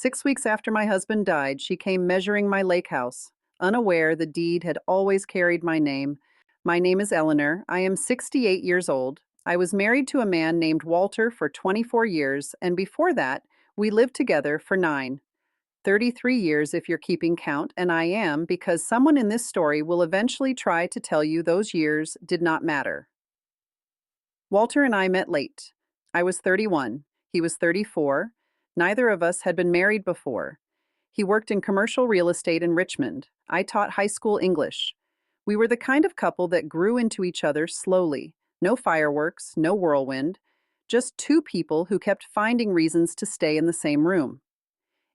6 weeks after my husband died, she came measuring my lake house. Unaware the deed had always carried my name. My name is Eleanor. I am 68 years old. I was married to a man named Walter for 24 years, and before that, we lived together for 9. 33 years if you're keeping count, and I am because someone in this story will eventually try to tell you those years did not matter. Walter and I met late. I was 31. He was 34. Neither of us had been married before. He worked in commercial real estate in Richmond. I taught high school English. We were the kind of couple that grew into each other slowly. No fireworks, no whirlwind. Just two people who kept finding reasons to stay in the same room.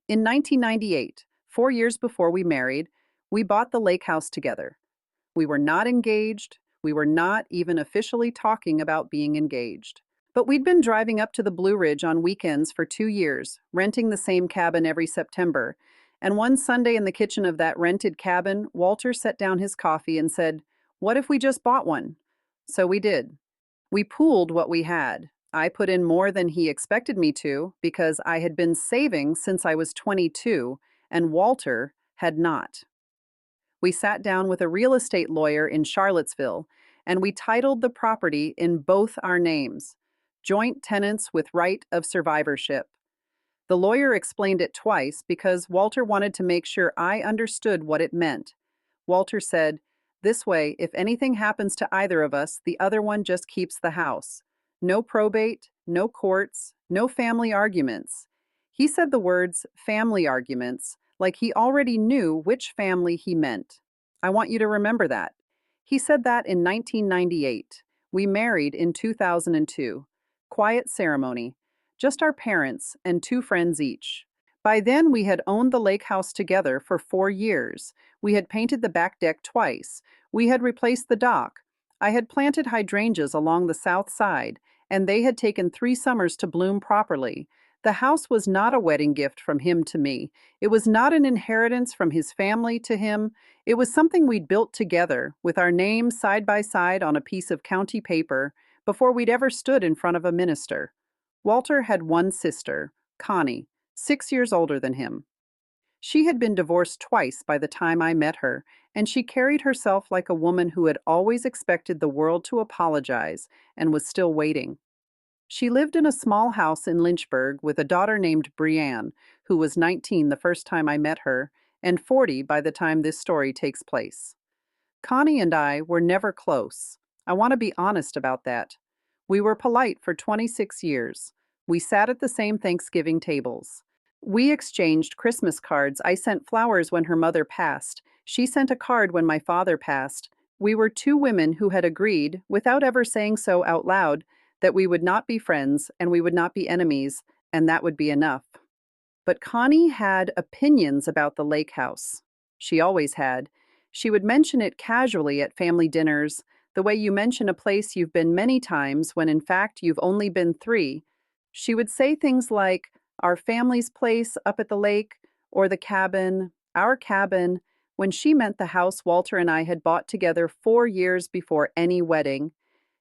In 1998, 4 years before we married, we bought the lake house together. We were not engaged. We were not even officially talking about being engaged. But we'd been driving up to the Blue Ridge on weekends for 2 years, renting the same cabin every September. And one Sunday in the kitchen of that rented cabin, Walter set down his coffee and said, "What if we just bought one?" So we did. We pooled what we had. I put in more than he expected me to because I had been saving since I was 22, and Walter had not. We sat down with a real estate lawyer in Charlottesville, and we titled the property in both our names, joint tenants with right of survivorship. The lawyer explained it twice because Walter wanted to make sure I understood what it meant. Walter said, "This way, if anything happens to either of us, the other one just keeps the house. No probate, no courts, no family arguments." He said the words family arguments like he already knew which family he meant. I want you to remember that. He said that in 1998. We married in 2002. Quiet ceremony. Just our parents and two friends each. By then, we had owned the lake house together for 4 years. We had painted the back deck twice. We had replaced the dock. I had planted hydrangeas along the south side, and they had taken 3 summers to bloom properly. The house was not a wedding gift from him to me. It was not an inheritance from his family to him. It was something we'd built together, with our names side by side on a piece of county paper, before we'd ever stood in front of a minister. Walter had one sister, Connie, 6 years older than him. She had been divorced twice by the time I met her, and she carried herself like a woman who had always expected the world to apologize and was still waiting. She lived in a small house in Lynchburg with a daughter named Brianne, who was 19 the first time I met her, and 40 by the time this story takes place. Connie and I were never close. I want to be honest about that. We were polite for 26 years. We sat at the same Thanksgiving tables. We exchanged Christmas cards. I sent flowers when her mother passed. She sent a card when my father passed. We were two women who had agreed, without ever saying so out loud, that we would not be friends and we would not be enemies, and that would be enough. But Connie had opinions about the lake house. She always had. She would mention it casually at family dinners, the way you mention a place you've been many times when in fact you've only been 3. She would say things like, "Our family's place up at the lake," or "the cabin," "our cabin," when she meant the house Walter and I had bought together 4 years before any wedding.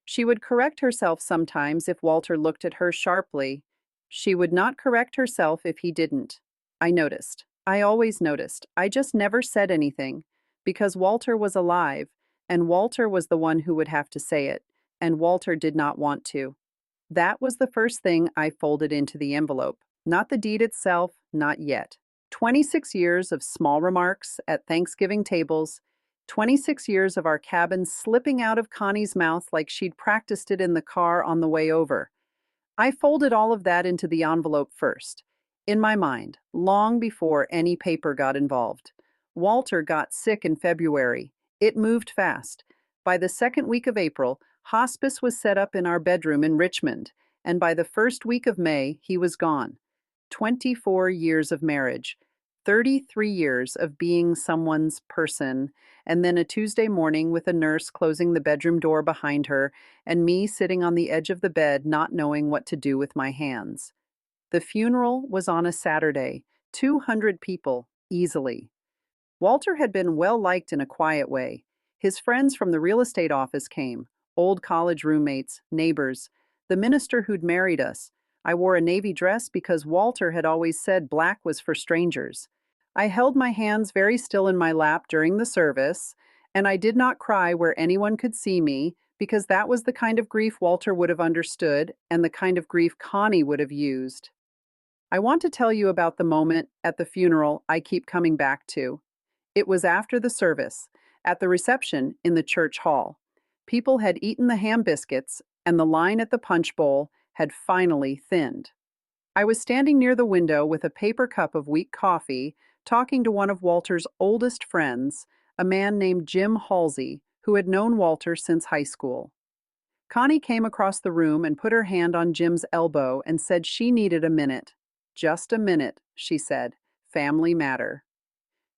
She would correct herself sometimes if Walter looked at her sharply. She would not correct herself if he didn't. I noticed. I always noticed. I just never said anything, because Walter was alive, and Walter was the one who would have to say it, and Walter did not want to. That was the first thing I folded into the envelope. Not the deed itself, not yet. 26 years of small remarks at Thanksgiving tables, 26 years of our cabin slipping out of Connie's mouth like she'd practiced it in the car on the way over. I folded all of that into the envelope first, in my mind, long before any paper got involved. Walter got sick in February. It moved fast. By the second week of April, hospice was set up in our bedroom in Richmond, and by the first week of May, he was gone. 24 years of marriage, 33 years of being someone's person, and then a Tuesday morning with a nurse closing the bedroom door behind her, and me sitting on the edge of the bed not knowing what to do with my hands. The funeral was on a Saturday, 200 people, easily. Walter had been well liked in a quiet way. His friends from the real estate office came, old college roommates, neighbors, the minister who'd married us. I wore a navy dress because Walter had always said black was for strangers. I held my hands very still in my lap during the service, and I did not cry where anyone could see me because that was the kind of grief Walter would have understood and the kind of grief Connie would have used. I want to tell you about the moment at the funeral I keep coming back to. It was after the service, at the reception in the church hall. People had eaten the ham biscuits, and the line at the punch bowl had finally thinned. I was standing near the window with a paper cup of weak coffee, talking to one of Walter's oldest friends, a man named Jim Halsey, who had known Walter since high school. Connie came across the room and put her hand on Jim's elbow and said she needed a minute. Just a minute, she said. Family matter.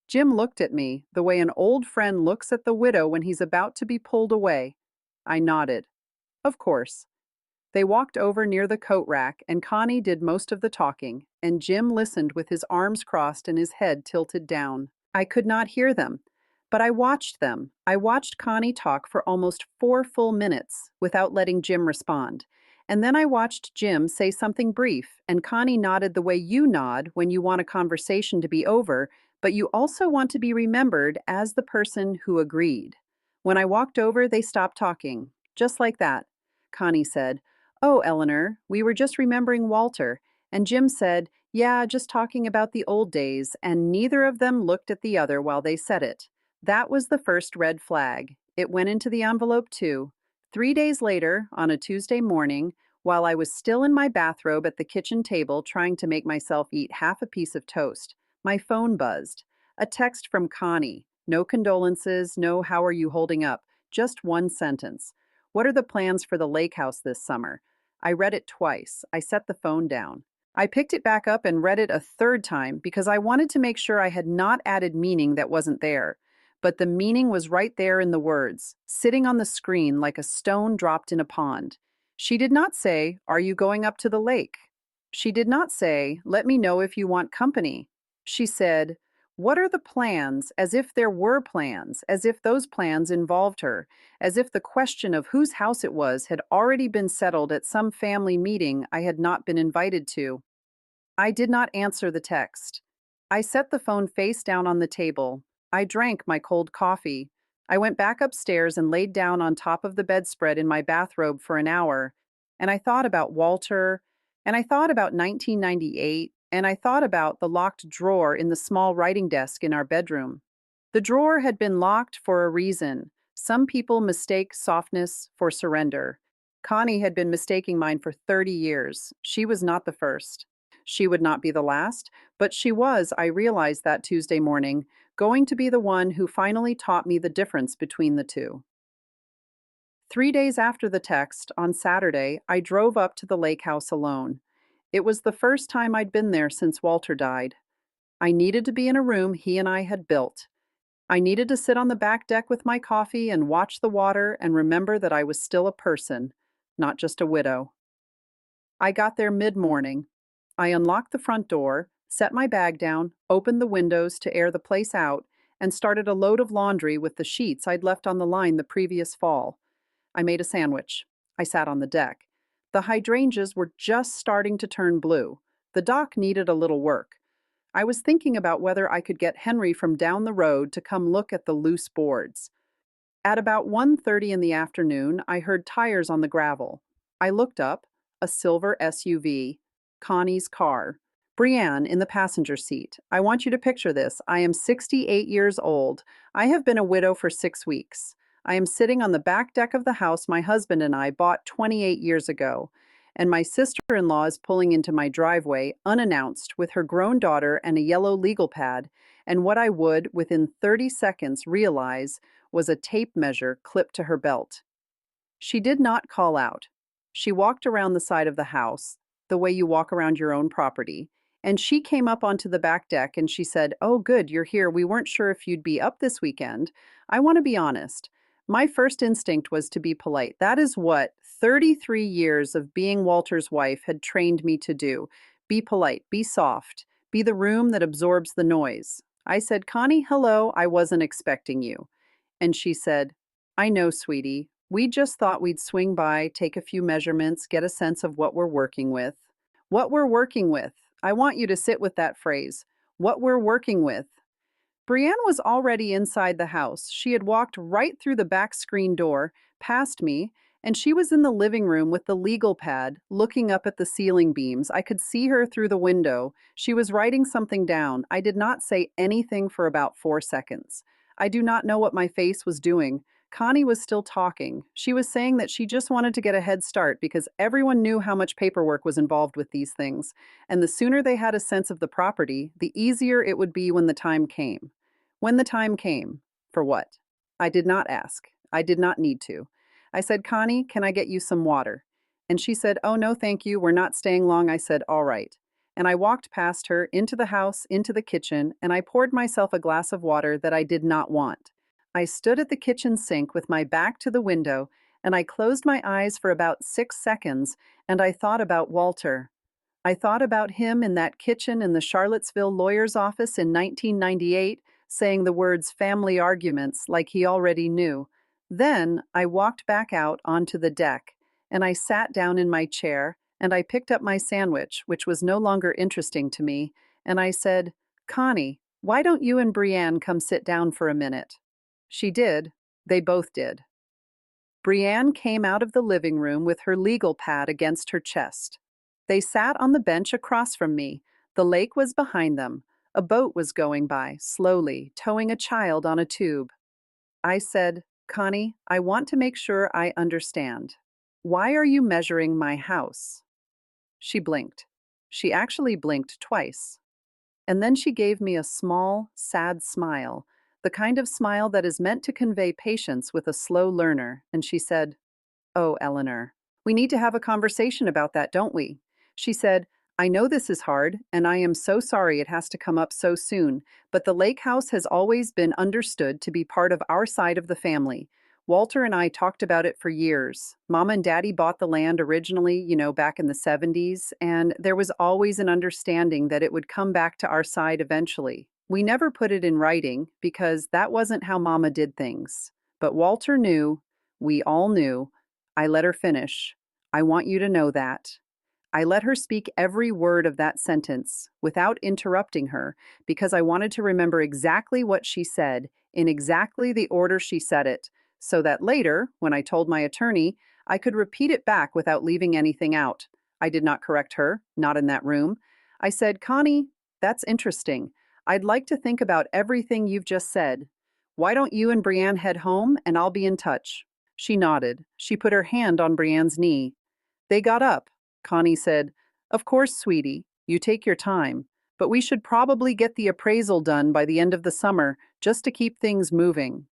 Jim looked at me the way an old friend looks at the widow when he's about to be pulled away. I nodded. Of course. They walked over near the coat rack, and Connie did most of the talking, and Jim listened with his arms crossed and his head tilted down. I could not hear them, but I watched them. I watched Connie talk for almost 4 full minutes without letting Jim respond. And then I watched Jim say something brief, and Connie nodded the way you nod when you want a conversation to be over, but you also want to be remembered as the person who agreed. When I walked over, they stopped talking. Just like that. Connie said, "Oh, Eleanor, we were just remembering Walter." And Jim said, "Yeah, just talking about the old days," and neither of them looked at the other while they said it. That was the first red flag. It went into the envelope, too. 3 days later, on a Tuesday morning, while I was still in my bathrobe at the kitchen table trying to make myself eat half a piece of toast, my phone buzzed. A text from Connie. No condolences, no how are you holding up, just one sentence. "What are the plans for the lake house this summer?" I read it twice. I set the phone down. I picked it back up and read it a third time because I wanted to make sure I had not added meaning that wasn't there. But the meaning was right there in the words, sitting on the screen like a stone dropped in a pond. She did not say, "Are you going up to the lake?" She did not say, "Let me know if you want company." She said, "What are the plans?" As if there were plans, as if those plans involved her, as if the question of whose house it was had already been settled at some family meeting I had not been invited to. I did not answer the text. I set the phone face down on the table. I drank my cold coffee. I went back upstairs and laid down on top of the bedspread in my bathrobe for an hour. And I thought about Walter, and I thought about 1998, and I thought about the locked drawer in the small writing desk in our bedroom. The drawer had been locked for a reason. Some people mistake softness for surrender. Connie had been mistaking mine for 30 years. She was not the first. She would not be the last, but she was, I realized that Tuesday morning, going to be the one who finally taught me the difference between the two. 3 days after the text, on Saturday, I drove up to the lake house alone. It was the first time I'd been there since Walter died. I needed to be in a room he and I had built. I needed to sit on the back deck with my coffee and watch the water and remember that I was still a person, not just a widow. I got there mid-morning. I unlocked the front door, set my bag down, opened the windows to air the place out, and started a load of laundry with the sheets I'd left on the line the previous fall. I made a sandwich. I sat on the deck. The hydrangeas were just starting to turn blue. The dock needed a little work. I was thinking about whether I could get Henry from down the road to come look at the loose boards. At about 1:30 in the afternoon, I heard tires on the gravel. I looked up, a silver SUV, Connie's car. Brienne in the passenger seat. I want you to picture this. I am 68 years old. I have been a widow for 6 weeks. I am sitting on the back deck of the house my husband and I bought 28 years ago, and my sister-in-law is pulling into my driveway unannounced with her grown daughter and a yellow legal pad, and what I would, within 30 seconds, realize was a tape measure clipped to her belt. She did not call out. She walked around the side of the house, the way you walk around your own property, and she came up onto the back deck and she said, "Oh, good, you're here. We weren't sure if you'd be up this weekend. I want to be honest. My first instinct was to be polite. That is what 33 years of being Walter's wife had trained me to do. Be polite, be soft, be the room that absorbs the noise. I said, "Connie, hello, I wasn't expecting you." And she said, "I know, sweetie. We just thought we'd swing by, take a few measurements, get a sense of what we're working with." What we're working with. I want you to sit with that phrase. What we're working with. Brienne was already inside the house. She had walked right through the back screen door, past me, and she was in the living room with the legal pad, looking up at the ceiling beams. I could see her through the window. She was writing something down. I did not say anything for about 4 seconds. I do not know what my face was doing. Connie was still talking. She was saying that she just wanted to get a head start because everyone knew how much paperwork was involved with these things, and the sooner they had a sense of the property, the easier it would be when the time came. When the time came. For what? I did not ask. I did not need to. I said, Connie, can I get you some water? And she said, Oh, no, thank you. We're not staying long. I said, All right. And I walked past her, into the house, into the kitchen, and I poured myself a glass of water that I did not want. I stood at the kitchen sink with my back to the window, and I closed my eyes for about 6 seconds, and I thought about Walter. I thought about him in that kitchen in the Charlottesville lawyer's office in 1998, saying the words family arguments like he already knew. Then I walked back out onto the deck, and I sat down in my chair, and I picked up my sandwich, which was no longer interesting to me, and I said, Connie, why don't you and Brienne come sit down for a minute? She did. They both did. Brienne came out of the living room with her legal pad against her chest. They sat on the bench across from me. The lake was behind them. A boat was going by, slowly, towing a child on a tube. I said, Connie, I want to make sure I understand. Why are you measuring my house? She blinked. She actually blinked twice. And then she gave me a small, sad smile, the kind of smile that is meant to convey patience with a slow learner, and she said, Oh, Eleanor, we need to have a conversation about that, don't we? She said, I know this is hard, and I am so sorry it has to come up so soon, but the lake house has always been understood to be part of our side of the family. Walter and I talked about it for years. Mom and Daddy bought the land originally, back in the 70s, and there was always an understanding that it would come back to our side eventually. We never put it in writing because that wasn't how Mama did things. But Walter knew, we all knew. I let her finish. I want you to know that. I let her speak every word of that sentence without interrupting her because I wanted to remember exactly what she said in exactly the order she said it, so that later, when I told my attorney, I could repeat it back without leaving anything out. I did not correct her, not in that room. I said, Connie, that's interesting. I'd like to think about everything you've just said. Why don't you and Brienne head home and I'll be in touch? She nodded. She put her hand on Brienne's knee. They got up. Connie said, Of course, sweetie, you take your time, but we should probably get the appraisal done by the end of the summer just to keep things moving.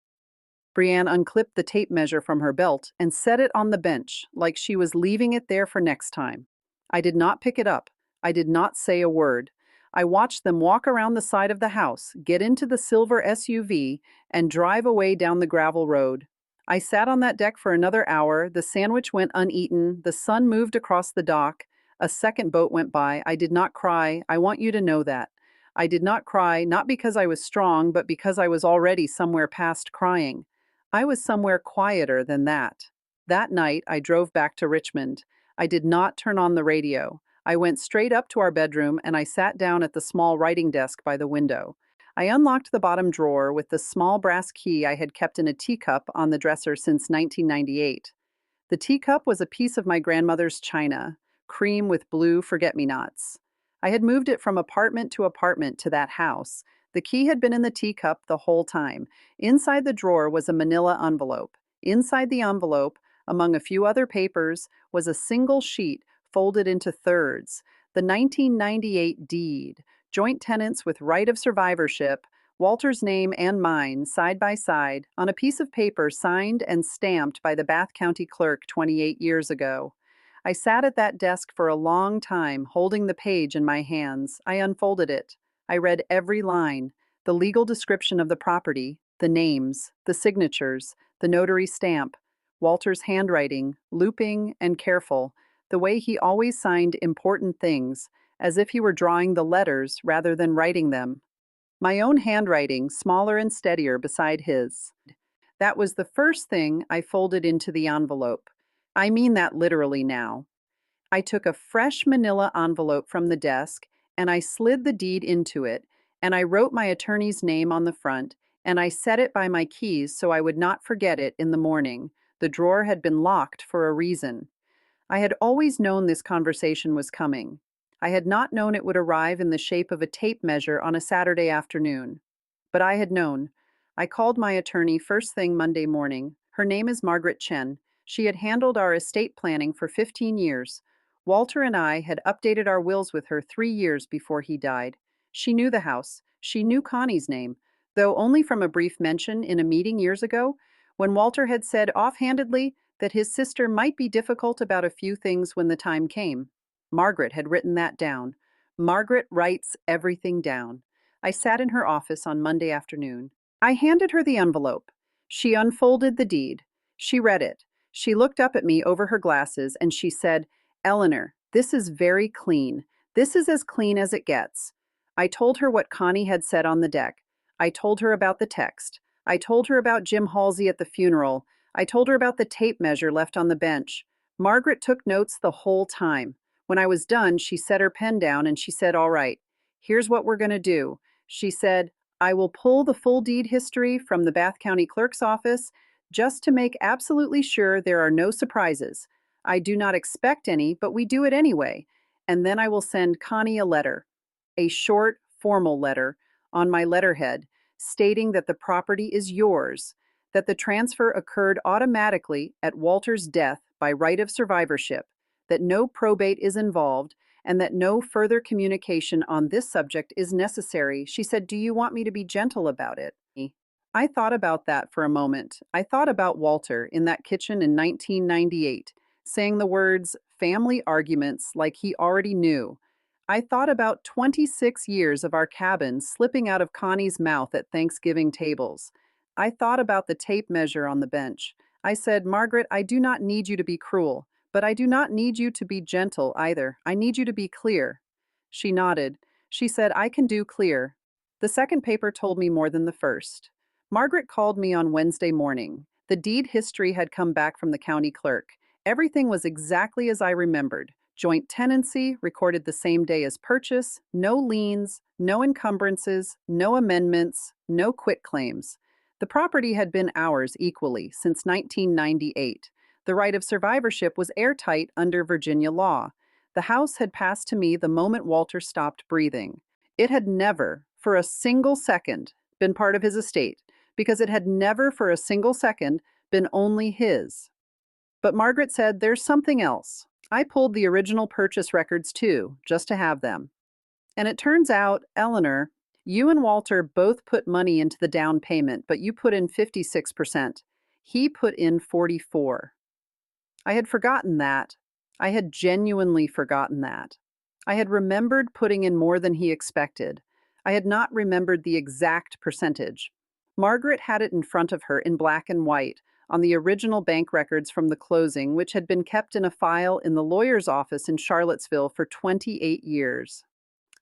Brienne unclipped the tape measure from her belt and set it on the bench like she was leaving it there for next time. I did not pick it up. I did not say a word. I watched them walk around the side of the house, get into the silver SUV, and drive away down the gravel road. I sat on that deck for another hour. The sandwich went uneaten. The sun moved across the dock. A second boat went by. I did not cry. I want you to know that. I did not cry, not because I was strong, but because I was already somewhere past crying. I was somewhere quieter than that. That night, I drove back to Richmond. I did not turn on the radio. I went straight up to our bedroom and I sat down at the small writing desk by the window. I unlocked the bottom drawer with the small brass key I had kept in a teacup on the dresser since 1998. The teacup was a piece of my grandmother's china, cream with blue forget-me-nots. I had moved it from apartment to apartment to that house. The key had been in the teacup the whole time. Inside the drawer was a manila envelope. Inside the envelope, among a few other papers, was a single sheet folded into thirds. The 1998 deed, joint tenants with right of survivorship, Walter's name and mine, side by side, on a piece of paper signed and stamped by the Bath County clerk 28 years ago. I sat at that desk for a long time, holding the page in my hands. I unfolded it. I read every line, the legal description of the property, the names, the signatures, the notary stamp, Walter's handwriting, looping and careful, the way he always signed important things, as if he were drawing the letters rather than writing them. My own handwriting, smaller and steadier beside his. That was the first thing I folded into the envelope. I mean that literally now. I took a fresh manila envelope from the desk and I slid the deed into it, and I wrote my attorney's name on the front, and I set it by my keys so I would not forget it in the morning. The drawer had been locked for a reason. I had always known this conversation was coming. I had not known it would arrive in the shape of a tape measure on a Saturday afternoon. But I had known. I called my attorney first thing Monday morning. Her name is Margaret Chen. She had handled our estate planning for 15 years. Walter and I had updated our wills with her 3 years before he died. She knew the house. She knew Connie's name, though only from a brief mention in a meeting years ago, when Walter had said offhandedly that his sister might be difficult about a few things when the time came. Margaret had written that down. Margaret writes everything down. I sat in her office on Monday afternoon. I handed her the envelope. She unfolded the deed. She read it. She looked up at me over her glasses and she said, "Eleanor, this is very clean. This is as clean as it gets." I told her what Connie had said on the deck. I told her about the text. I told her about Jim Halsey at the funeral. I told her about the tape measure left on the bench. Margaret took notes the whole time. When I was done, she set her pen down and she said, "All right, here's what we're going to do." She said, "I will pull the full deed history from the Bath County Clerk's office just to make absolutely sure there are no surprises. I do not expect any, but we do it anyway. And then I will send Connie a letter, a short, formal letter, on my letterhead, stating that the property is yours, that the transfer occurred automatically at Walter's death by right of survivorship, that no probate is involved, and that no further communication on this subject is necessary." She said, "Do you want me to be gentle about it?" I thought about that for a moment. I thought about Walter in that kitchen in 1998, saying the words family arguments like he already knew. I thought about 26 years of our cabin slipping out of Connie's mouth at Thanksgiving tables. I thought about the tape measure on the bench. I said, "Margaret, I do not need you to be cruel, but I do not need you to be gentle either. I need you to be clear." She nodded. She said, "I can do clear." The second paper told me more than the first. Margaret called me on Wednesday morning. The deed history had come back from the county clerk. Everything was exactly as I remembered. Joint tenancy, recorded the same day as purchase, no liens, no encumbrances, no amendments, no quitclaims. The property had been ours equally since 1998. The right of survivorship was airtight under Virginia law. The house had passed to me the moment Walter stopped breathing. It had never, for a single second, been part of his estate, because it had never for a single second been only his. But Margaret said, "There's something else." I pulled the original purchase records too, just to have them. And it turns out, Eleanor, you and Walter both put money into the down payment, but you put in 56%. He put in 44. I had forgotten that. I had genuinely forgotten that. I had remembered putting in more than he expected. I had not remembered the exact percentage. Margaret had it in front of her in black and white on the original bank records from the closing, which had been kept in a file in the lawyer's office in Charlottesville for 28 years.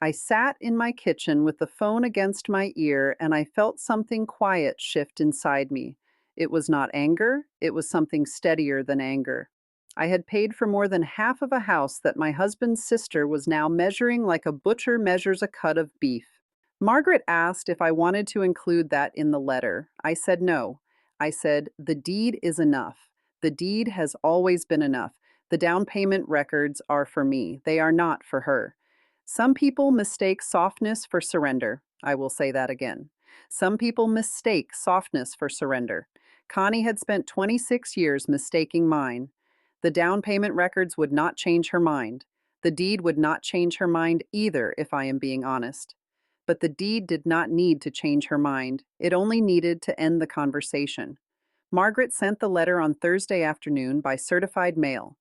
I sat in my kitchen with the phone against my ear, and I felt something quiet shift inside me. It was not anger, it was something steadier than anger. I had paid for more than half of a house that my husband's sister was now measuring like a butcher measures a cut of beef. Margaret asked if I wanted to include that in the letter. I said no. I said, "The deed is enough. The deed has always been enough. The down payment records are for me. They are not for her." Some people mistake softness for surrender. I will say that again. Some people mistake softness for surrender. Connie had spent 26 years mistaking mine. The down payment records would not change her mind. The deed would not change her mind either, if I am being honest. But the deed did not need to change her mind. It only needed to end the conversation. Margaret sent the letter on Thursday afternoon by certified mail.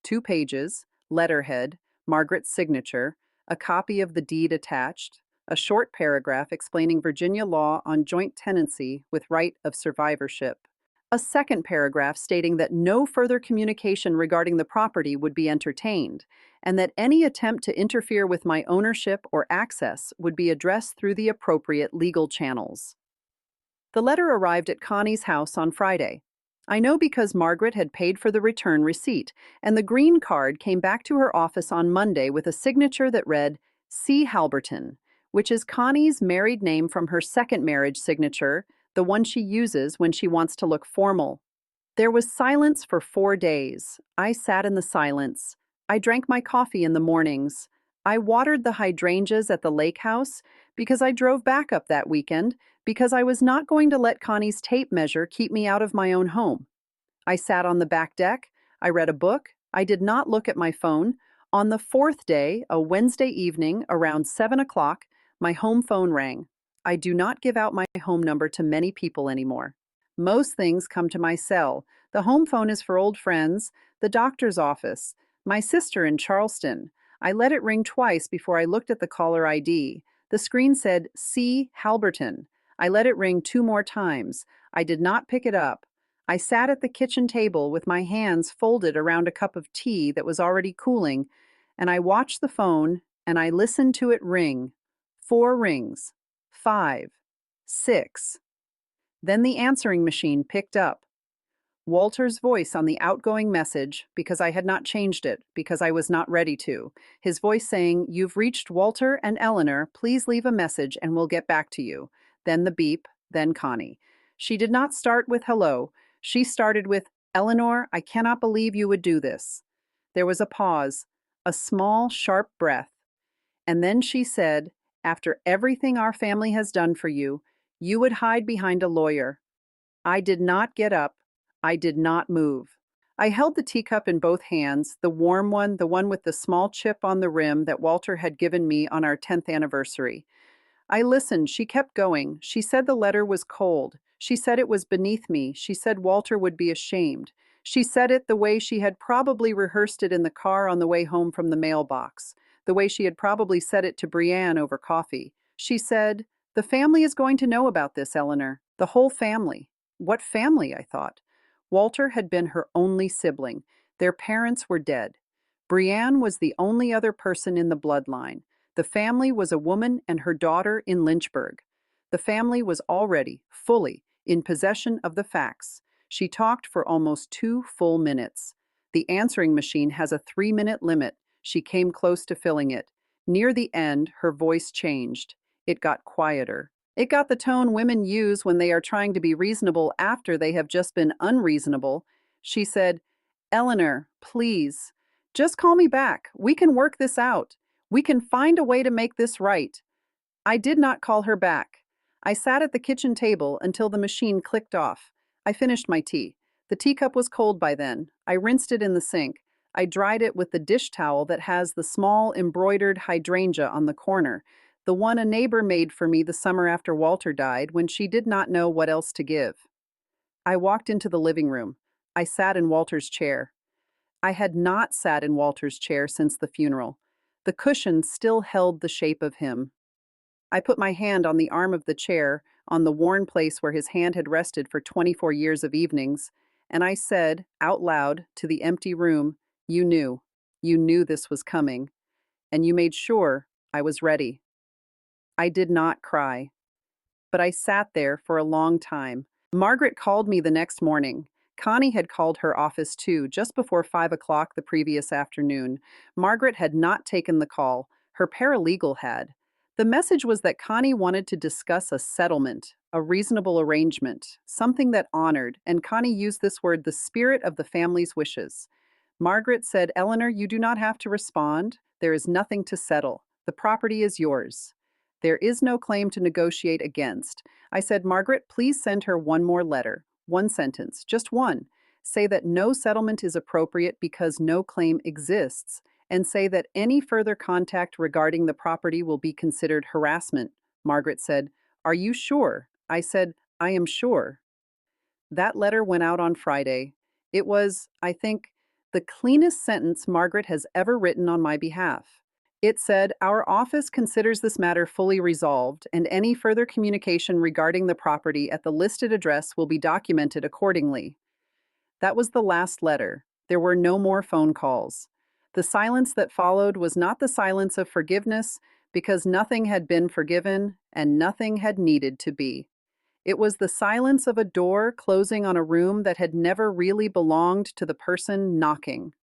2 pages, letterhead, Margaret's signature, a copy of the deed attached, a short paragraph explaining Virginia law on joint tenancy with right of survivorship, a second paragraph stating that no further communication regarding the property would be entertained, and that any attempt to interfere with my ownership or access would be addressed through the appropriate legal channels. The letter arrived at Connie's house on Friday. I know because Margaret had paid for the return receipt, and the green card came back to her office on Monday with a signature that read, C. Halberton, which is Connie's married name from her second marriage signature, the one she uses when she wants to look formal. There was silence for 4 days. I sat in the silence. I drank my coffee in the mornings. I watered the hydrangeas at the lake house because I drove back up that weekend because I was not going to let Connie's tape measure keep me out of my own home. I sat on the back deck. I read a book. I did not look at my phone. On the fourth day, a Wednesday evening, around 7 o'clock, my home phone rang. I do not give out my home number to many people anymore. Most things come to my cell. The home phone is for old friends, the doctor's office, my sister in Charleston. I let it ring twice before I looked at the caller ID. The screen said C. Halberton. I let it ring 2 more times. I did not pick it up. I sat at the kitchen table with my hands folded around a cup of tea that was already cooling, and I watched the phone and I listened to it ring. 4 rings. 5. 6. Then the answering machine picked up. Walter's voice on the outgoing message, because I had not changed it, because I was not ready to. His voice saying, "You've reached Walter and Eleanor. Please leave a message and we'll get back to you." Then the beep, then Connie. She did not start with hello. She started with, "Eleanor, I cannot believe you would do this." There was a pause, a small, sharp breath. And then she said, "After everything our family has done for you, you would hide behind a lawyer." I did not get up. I did not move. I held the teacup in both hands, the warm one, the one with the small chip on the rim that Walter had given me on our 10th anniversary. I listened. She kept going. She said the letter was cold. She said it was beneath me. She said Walter would be ashamed. She said it the way she had probably rehearsed it in the car on the way home from the mailbox, the way she had probably said it to Brienne over coffee. She said, "The family is going to know about this, Eleanor. The whole family." What family? I thought. Walter had been her only sibling. Their parents were dead. Brienne was the only other person in the bloodline. The family was a woman and her daughter in Lynchburg. The family was already, fully, in possession of the facts. She talked for almost 2 full minutes. The answering machine has a 3-minute limit. She came close to filling it. Near the end, her voice changed. It got quieter. It got the tone women use when they are trying to be reasonable after they have just been unreasonable. She said, "Eleanor, please, just call me back. We can work this out. We can find a way to make this right." I did not call her back. I sat at the kitchen table until the machine clicked off. I finished my tea. The teacup was cold by then. I rinsed it in the sink. I dried it with the dish towel that has the small embroidered hydrangea on the corner, the one a neighbor made for me the summer after Walter died when she did not know what else to give. I walked into the living room. I sat in Walter's chair. I had not sat in Walter's chair since the funeral. The cushion still held the shape of him. I put my hand on the arm of the chair, on the worn place where his hand had rested for 24 years of evenings, and I said, out loud, to the empty room, "You knew. You knew this was coming, and you made sure I was ready." I did not cry, but I sat there for a long time. Margaret called me the next morning. Connie had called her office too, just before 5 o'clock the previous afternoon. Margaret had not taken the call. Her paralegal had. The message was that Connie wanted to discuss a settlement, a reasonable arrangement, something that honored, and Connie used this word, the spirit of the family's wishes. Margaret said, "Eleanor, you do not have to respond. There is nothing to settle. The property is yours. There is no claim to negotiate against." I said, "Margaret, please send her one more letter, one sentence, just one. Say that no settlement is appropriate because no claim exists, and say that any further contact regarding the property will be considered harassment." Margaret said, "Are you sure?" I said, "I am sure." That letter went out on Friday. It was, I think, the cleanest sentence Margaret has ever written on my behalf. It said, "Our office considers this matter fully resolved, and any further communication regarding the property at the listed address will be documented accordingly." That was the last letter. There were no more phone calls. The silence that followed was not the silence of forgiveness, because nothing had been forgiven and nothing had needed to be. It was the silence of a door closing on a room that had never really belonged to the person knocking.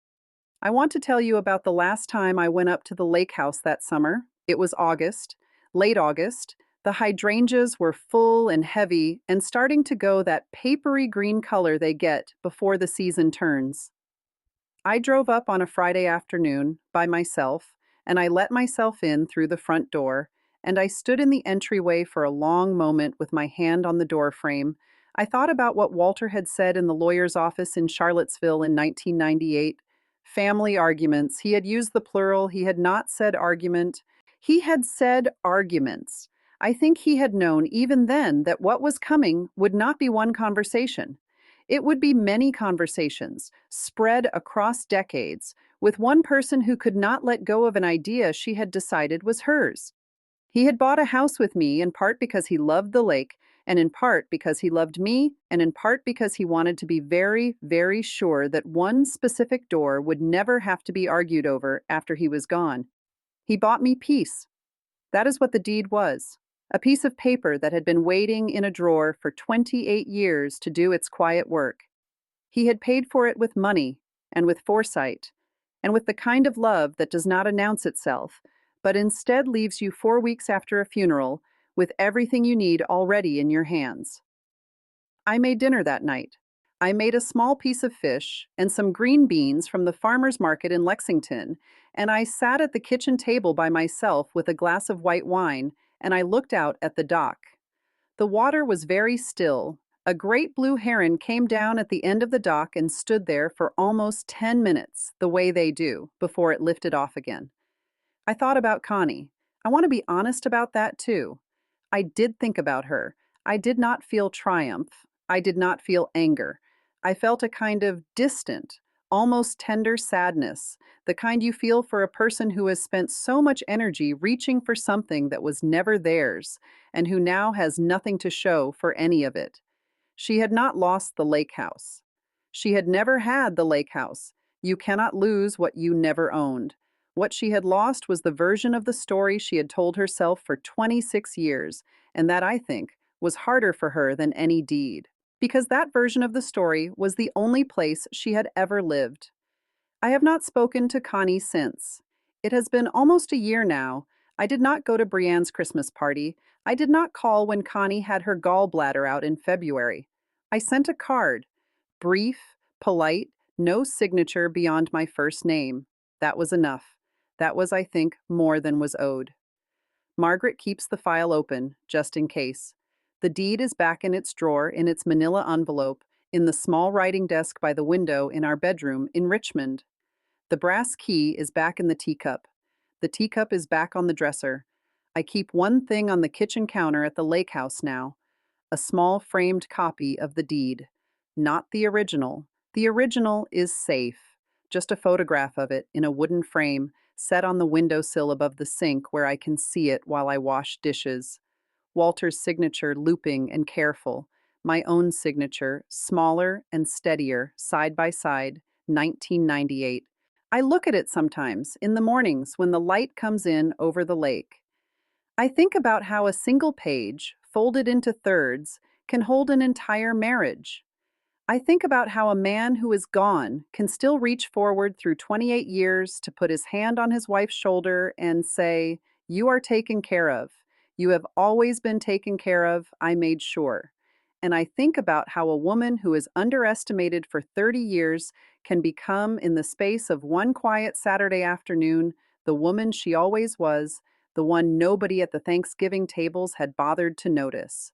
I want to tell you about the last time I went up to the lake house that summer. It was August, late August. The hydrangeas were full and heavy and starting to go that papery green color they get before the season turns. I drove up on a Friday afternoon by myself, and I let myself in through the front door, and I stood in the entryway for a long moment with my hand on the door frame. I thought about what Walter had said in the lawyer's office in Charlottesville in 1998. Family arguments. He had used the plural. He had not said argument. He had said arguments. I think he had known even then that what was coming would not be one conversation. It would be many conversations, spread across decades, with one person who could not let go of an idea she had decided was hers. He had bought a house with me in part because he loved the lake, and in part because he loved me, and in part because he wanted to be very, very sure that one specific door would never have to be argued over after he was gone. He bought me peace. That is what the deed was. A piece of paper that had been waiting in a drawer for 28 years to do its quiet work. He had paid for it with money and with foresight and with the kind of love that does not announce itself, but instead leaves you 4 weeks after a funeral with everything you need already in your hands. I made dinner that night. I made a small piece of fish and some green beans from the farmer's market in Lexington, and I sat at the kitchen table by myself with a glass of white wine, and I looked out at the dock. The water was very still. A great blue heron came down at the end of the dock and stood there for almost 10 minutes, the way they do, before it lifted off again. I thought about Connie. I want to be honest about that too. I did think about her. I did not feel triumph. I did not feel anger. I felt a kind of distant, almost tender sadness, the kind you feel for a person who has spent so much energy reaching for something that was never theirs and who now has nothing to show for any of it. She had not lost the lake house. She had never had the lake house. You cannot lose what you never owned. What she had lost was the version of the story she had told herself for 26 years, and that, I think, was harder for her than any deed, because that version of the story was the only place she had ever lived. I have not spoken to Connie since. It has been almost a year now. I did not go to Brienne's Christmas party. I did not call when Connie had her gallbladder out in February. I sent a card. Brief, polite, no signature beyond my first name. That was enough. That was, I think, more than was owed. Margaret keeps the file open, just in case. The deed is back in its drawer in its manila envelope, in the small writing desk by the window in our bedroom in Richmond. The brass key is back in the teacup. The teacup is back on the dresser. I keep one thing on the kitchen counter at the lake house now, a small framed copy of the deed. Not the original. The original is safe. Just a photograph of it in a wooden frame set on the windowsill above the sink where I can see it while I wash dishes. Walter's signature looping and careful. My own signature, smaller and steadier, side by side, 1998. I look at it sometimes, in the mornings when the light comes in over the lake. I think about how a single page, folded into thirds, can hold an entire marriage. I think about how a man who is gone can still reach forward through 28 years to put his hand on his wife's shoulder and say, "You are taken care of. You have always been taken care of, I made sure." And I think about how a woman who is underestimated for 30 years can become, in the space of one quiet Saturday afternoon, the woman she always was, the one nobody at the Thanksgiving tables had bothered to notice.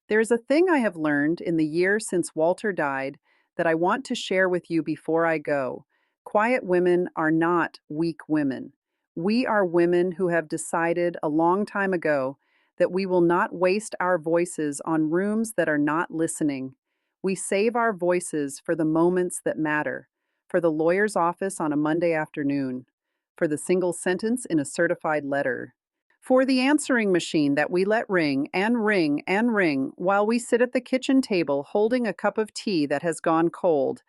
There is a thing I have learned in the year since Walter died that I want to share with you before I go. Quiet women are not weak women. We are women who have decided a long time ago that we will not waste our voices on rooms that are not listening. We save our voices for the moments that matter, for the lawyer's office on a Monday afternoon, for the single sentence in a certified letter, for the answering machine that we let ring and ring and ring while we sit at the kitchen table holding a cup of tea that has gone cold.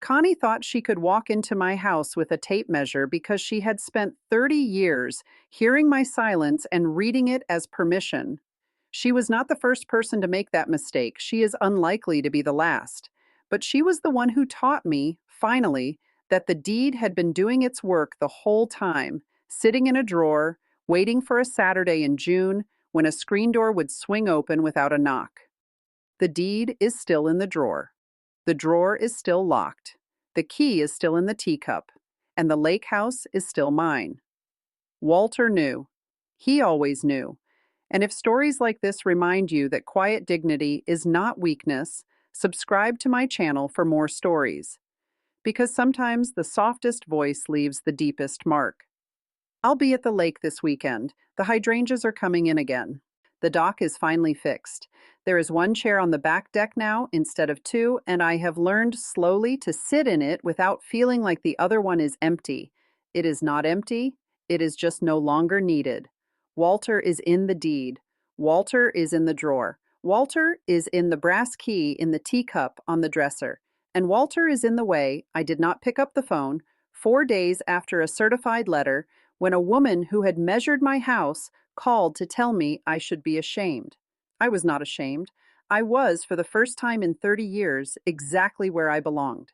Connie thought she could walk into my house with a tape measure because she had spent 30 years hearing my silence and reading it as permission. She was not the first person to make that mistake. She is unlikely to be the last. But she was the one who taught me, finally, that the deed had been doing its work the whole time, sitting in a drawer, waiting for a Saturday in June when a screen door would swing open without a knock. The deed is still in the drawer. The drawer is still locked. The key is still in the teacup. And the lake house is still mine. Walter knew. He always knew. And if stories like this remind you that quiet dignity is not weakness, subscribe to my channel for more stories. Because sometimes the softest voice leaves the deepest mark. I'll be at the lake this weekend. The hydrangeas are coming in again. The dock is finally fixed. There is one chair on the back deck now instead of two, and I have learned slowly to sit in it without feeling like the other one is empty. It is not empty, it is just no longer needed. Walter is in the deed. Walter is in the drawer. Walter is in the brass key in the teacup on the dresser. And Walter is in the way I did not pick up the phone 4 days after a certified letter when a woman who had measured my house called to tell me I should be ashamed. I was not ashamed. I was, for the first time in 30 years, exactly where I belonged.